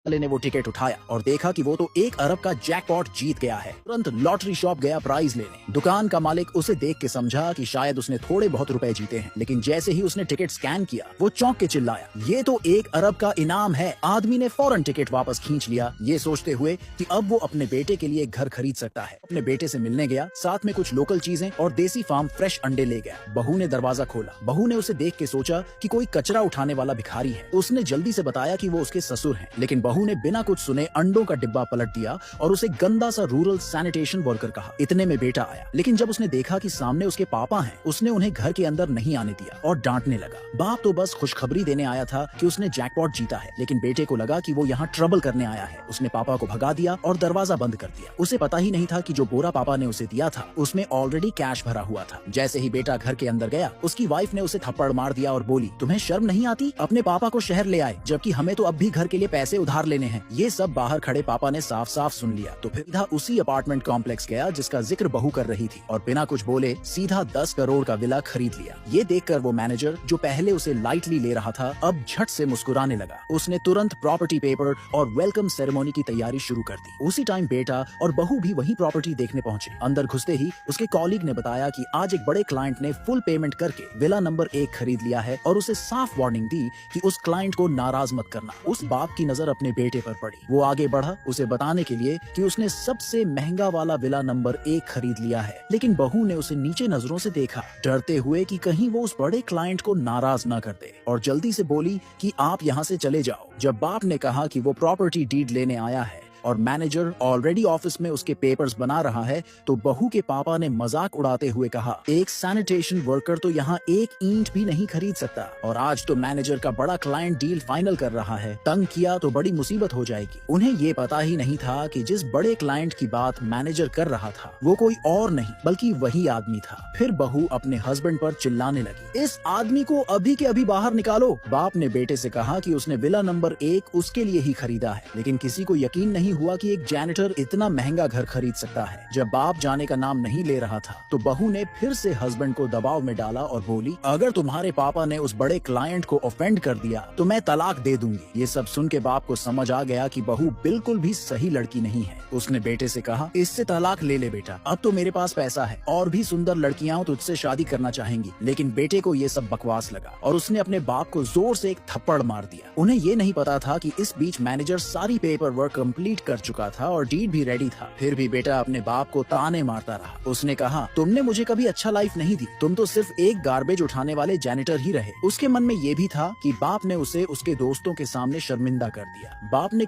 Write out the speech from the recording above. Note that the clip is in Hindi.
वाले ने वो टिकट उठाया और देखा कि वो तो 1 अरब का जैकपॉट जीत गया है। तुरंत लॉटरी शॉप गया प्राइज लेने। दुकान का मालिक उसे देख के समझा कि शायद उसने थोड़े बहुत रुपए जीते हैं, लेकिन जैसे ही उसने टिकट स्कैन किया वो चौंक के चिल्लाया, ये तो 1 अरब का इनाम है। आदमी ने फौरन टिकट वापस खींच लिया, ये सोचते हुए कि अब वो अपने बेटे के लिए एक घर खरीद सकता है। अपने बेटे से मिलने गया, साथ में कुछ लोकल चीजें और देसी फार्म फ्रेश अंडे ले गया। बहू ने दरवाजा खोला। बहू ने उसे देख के सोचा कि कोई कचरा उठाने वाला भिखारी है। उसने जल्दी से बताया कि वो उसके ससुर हैं, लेकिन बहू ने बिना कुछ सुने अंडों का डिब्बा पलट दिया और उसे गंदा सा रूरल सैनिटेशन वर्कर कहा। इतने में बेटा आया, लेकिन जब उसने देखा कि सामने उसके पापा हैं, उसने उन्हें घर के अंदर नहीं आने दिया और डांटने लगा। बाप तो बस खुशखबरी देने आया था कि उसने जैकपॉट जीता है, लेकिन बेटे को लगा कि वो यहाँ ट्रबल करने आया है। उसने पापा को भगा दिया और दरवाजा बंद कर दिया। उसे पता ही नहीं था कि जो बोरा पापा ने उसे दिया था उसमें ऑलरेडी कैश भरा हुआ था। जैसे ही बेटा घर के अंदर गया, उसकी वाइफ ने उसे थप्पड़ मार दिया और बोली, तुम्हें शर्म नहीं आती? अपने पापा को शहर ले आए, जबकि हमें तो अब भी घर के लिए पैसे उधार लेने हैं। ये सब बाहर खड़े पापा ने साफ साफ सुन लिया, तो फिर सीधा उसी अपार्टमेंट कॉम्प्लेक्स गया जिसका जिक्र बहू कर रही थी और बिना कुछ बोले सीधा 10 करोड़ का विला खरीद लिया। ये देखकर वो मैनेजर जो पहले उसे लाइटली ले रहा था, अब झट से मुस्कुराने लगा। उसने तुरंत प्रॉपर्टी पेपर और वेलकम सेरेमनी की तैयारी शुरू कर दी। उसी टाइम बेटा और बहू भी वही प्रॉपर्टी देखने पहुंचे। अंदर घुसते ही उसके कॉलीग ने बताया कि आज एक बड़े क्लाइंट ने फुल पेमेंट करके विला नंबर 1 खरीद लिया है और उसे साफ वार्निंग दी कि उस क्लाइंट को नाराज मत करना। उस बाप की नजर अपने बेटे पर पड़ी। वो आगे बढ़ा उसे बताने के लिए कि उसने सबसे महंगा वाला विला नंबर 1 खरीद लिया है, लेकिन बहू ने उसे नीचे नजरों से देखा, डरते हुए कि कहीं वो उस बड़े क्लाइंट को नाराज ना कर दे, और जल्दी से बोली कि आप यहाँ से चले जाओ। जब बाप ने कहा कि वो प्रॉपर्टी डीड लेने आया है और मैनेजर ऑलरेडी ऑफिस में उसके पेपर्स बना रहा है, तो बहू के पापा ने मजाक उड़ाते हुए कहा, एक सैनिटेशन वर्कर तो यहाँ 1 ईंट भी नहीं खरीद सकता, और आज तो मैनेजर का बड़ा क्लाइंट डील फाइनल कर रहा है, तंग किया तो बड़ी मुसीबत हो जाएगी। उन्हें ये पता ही नहीं था कि जिस बड़े क्लाइंट की बात मैनेजर कर रहा था वो कोई और नहीं बल्कि वही आदमी था। फिर बहू अपने हस्बैंड पर चिल्लाने लगी, इस आदमी को अभी के अभी बाहर निकालो। बाप ने बेटे से कहा कि उसने विला नंबर 1 उसके लिए ही खरीदा है, लेकिन किसी को यकीन नहीं हुआ कि एक जैनिटर इतना महंगा घर खरीद सकता है। जब बाप जाने का नाम नहीं ले रहा था, तो बहू ने फिर से हस्बैंड को दबाव में डाला और बोली, अगर तुम्हारे पापा ने उस बड़े क्लाइंट को ऑफेंड कर दिया तो मैं तलाक दे दूंगी। ये सब सुन के बाप को समझ आ गया कि बहू बिल्कुल भी सही लड़की नहीं है। उसने बेटे से कहा, इससे तलाक ले ले बेटा, अब तो मेरे पास पैसा है और भी सुंदर लड़कियां तुझसे शादी करना चाहेंगी। लेकिन बेटे को ये सब बकवास लगा और उसने अपने बाप को जोर से एक थप्पड़ मार दिया। उन्हें ये नहीं पता था कि इस बीच मैनेजर सारी पेपर वर्क कंप्लीट कर चुका था और डीड भी रेडी था। फिर भी बेटा अपने बाप को ताने मारता रहा। उसने कहा, तुमने मुझे कभी अच्छा लाइफ नहीं दी, तुम तो सिर्फ एक गार्बेज उठाने वाले जैनिटर ही रहे। उसके मन में ये भी था कि बाप ने उसे उसके दोस्तों के सामने शर्मिंदा कर दिया। बाप ने